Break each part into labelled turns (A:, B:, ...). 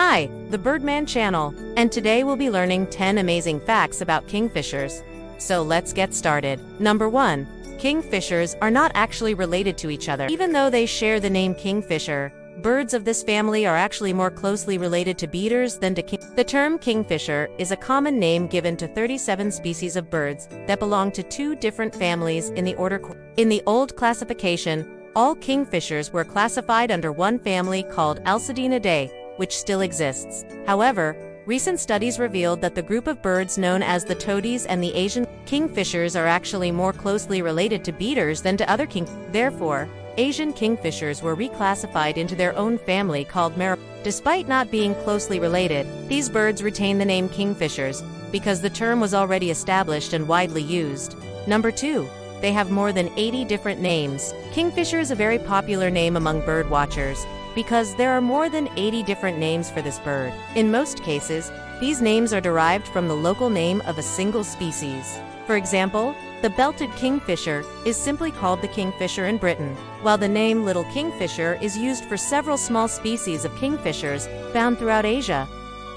A: Hi, the Birdman channel, and today we'll be learning 10 amazing facts about kingfishers. So let's get started. Number 1. Kingfishers are not actually related to each other. Even though they share the name kingfisher, birds of this family are actually more closely related to beaters than to The term kingfisher is a common name given to 37 species of birds that belong to two different families in the order. In the old classification, all kingfishers were classified under one family called Alcedinidae, which still exists. However, recent studies revealed that the group of birds known as the toadies and the Asian kingfishers are actually more closely related to beaters than to other Therefore, Asian kingfishers were reclassified into their own family called Despite not being closely related, these birds retain the name kingfishers because the term was already established and widely used. Number 2. They have more than 80 different names. Kingfisher is a very popular name among bird watchers because there are more than 80 different names for this bird. In most cases, these names are derived from the local name of a single species. For example, the belted kingfisher is simply called the kingfisher in Britain, while the name little kingfisher is used for several small species of kingfishers found throughout Asia.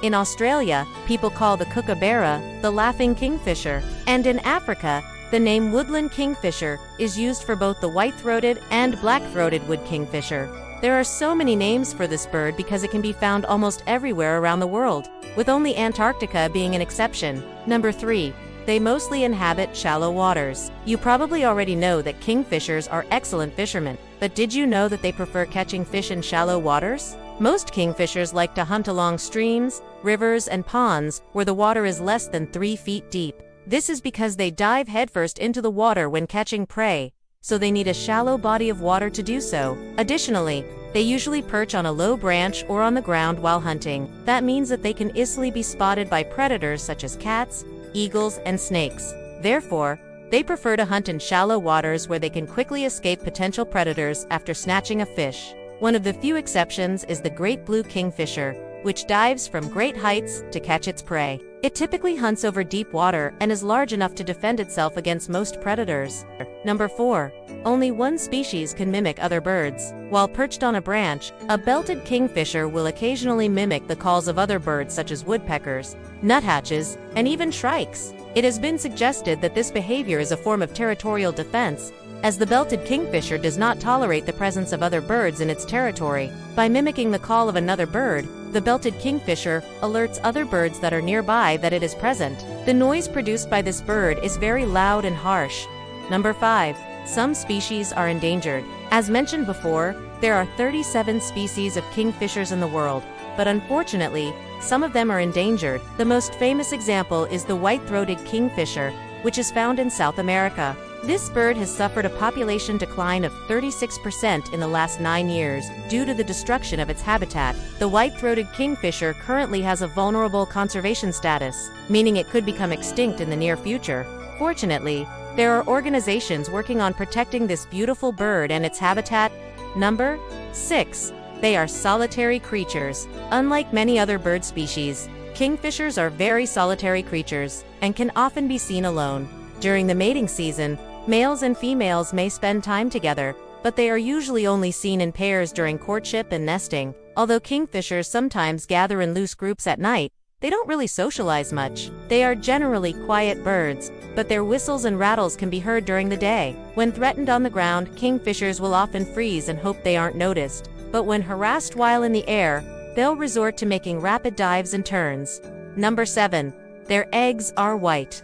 A: In Australia, people call the kookaburra the laughing kingfisher, and in Africa, the name woodland kingfisher is used for both the white-throated and black-throated wood kingfisher. There are so many names for this bird because it can be found almost everywhere around the world, with only Antarctica being an exception. Number 3. They mostly inhabit shallow waters. You probably already know that kingfishers are excellent fishermen, but did you know that they prefer catching fish in shallow waters? Most kingfishers like to hunt along streams, rivers, and ponds where the water is less than 3 feet deep. This is because they dive headfirst into the water when catching prey, so they need a shallow body of water to do so. Additionally, they usually perch on a low branch or on the ground while hunting. That means that they can easily be spotted by predators such as cats, eagles, and snakes. Therefore, they prefer to hunt in shallow waters where they can quickly escape potential predators after snatching a fish. One of the few exceptions is the great blue kingfisher, which dives from great heights to catch its prey. It typically hunts over deep water and is large enough to defend itself against most predators. Number 4. Only one species can mimic other birds. While perched on a branch, a belted kingfisher will occasionally mimic the calls of other birds such as woodpeckers, nuthatches, and even shrikes. It has been suggested that this behavior is a form of territorial defense, as the belted kingfisher does not tolerate the presence of other birds in its territory. By mimicking the call of another bird, the belted kingfisher alerts other birds that are nearby that it is present. The noise produced by this bird is very loud and harsh. Number 5. Some species are endangered. As mentioned before, there are 37 species of kingfishers in the world, but unfortunately, some of them are endangered. The most famous example is the white-throated kingfisher, which is found in South America. This bird has suffered a population decline of 36% in the last 9 years due to the destruction of its habitat. The white-throated kingfisher currently has a vulnerable conservation status, meaning it could become extinct in the near future. Fortunately, there are organizations working on protecting this beautiful bird and its habitat. Number 6. They are solitary creatures. Unlike many other bird species, kingfishers are very solitary creatures and can often be seen alone. During the mating season, males and females may spend time together, but they are usually only seen in pairs during courtship and nesting. Although kingfishers sometimes gather in loose groups at night, they don't really socialize much. They are generally quiet birds, but their whistles and rattles can be heard during the day. When threatened on the ground, kingfishers will often freeze and hope they aren't noticed. But when harassed while in the air, they'll resort to making rapid dives and turns. Number 7. Their eggs are white.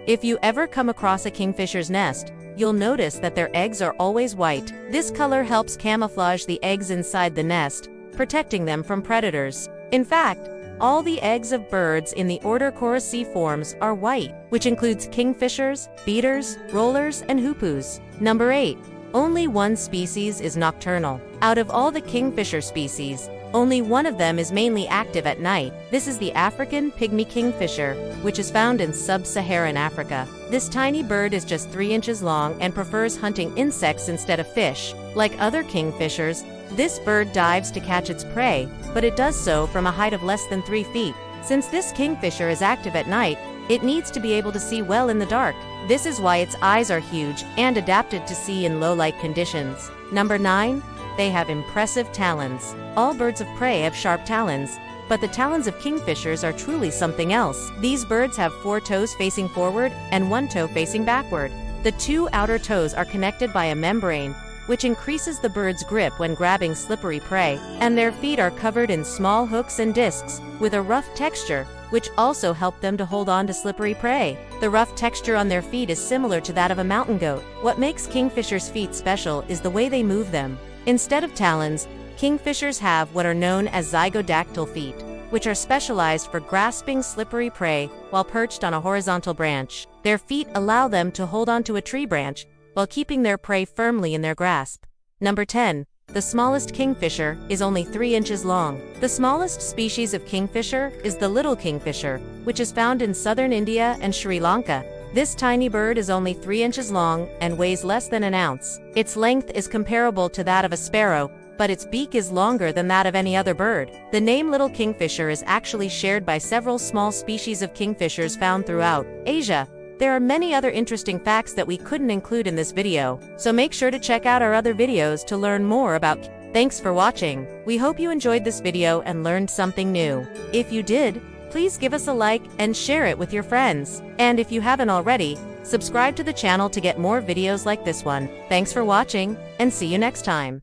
A: If you ever come across a kingfisher's nest, you'll notice that their eggs are always white. This color helps camouflage the eggs inside the nest, protecting them from predators. In fact, all the eggs of birds in the order Coraciformes are white, which includes kingfishers, beaters, rollers, and hoopoes. Number 8. Only one species is nocturnal. Out of all the kingfisher species, only one of them is mainly active at night. This is the African pygmy kingfisher, which is found in sub-Saharan Africa. This tiny bird is just 3 inches long and prefers hunting insects instead of fish. Like other kingfishers, this bird dives to catch its prey, but it does so from a height of less than 3 feet. Since this kingfisher is active at night, it needs to be able to see well in the dark. This is why its eyes are huge and adapted to see in low-light conditions. Number 9. They have impressive talons. All birds of prey have sharp talons, But the talons of kingfishers are truly something else. These birds have 4 toes facing forward and 1 toe facing backward. The 2 outer toes are connected by a membrane, which increases the bird's grip when grabbing slippery prey, and their feet are covered in small hooks and discs, with a rough texture, which also help them to hold on to slippery prey. The rough texture on their feet is similar to that of a mountain goat. What makes kingfishers' feet special is the way they move them. Instead of talons, kingfishers have what are known as zygodactyl feet, which are specialized for grasping slippery prey while perched on a horizontal branch. Their feet allow them to hold onto a tree branch while keeping their prey firmly in their grasp. Number 10. The smallest kingfisher is only 3 inches long. The smallest species of kingfisher is the little kingfisher, which is found in southern India and Sri Lanka. This tiny bird is only 3 inches long and weighs less than an ounce. Its length is comparable to that of a sparrow, but its beak is longer than that of any other bird. The name little kingfisher is actually shared by several small species of kingfishers found throughout Asia. There are many other interesting facts that we couldn't include in this video, so make sure to check out our other videos to learn more about. Thanks for watching. We hope you enjoyed this video and learned something new. If you did, please give us a like and share it with your friends. And if you haven't already, subscribe to the channel to get more videos like this one. Thanks for watching, and see you next time.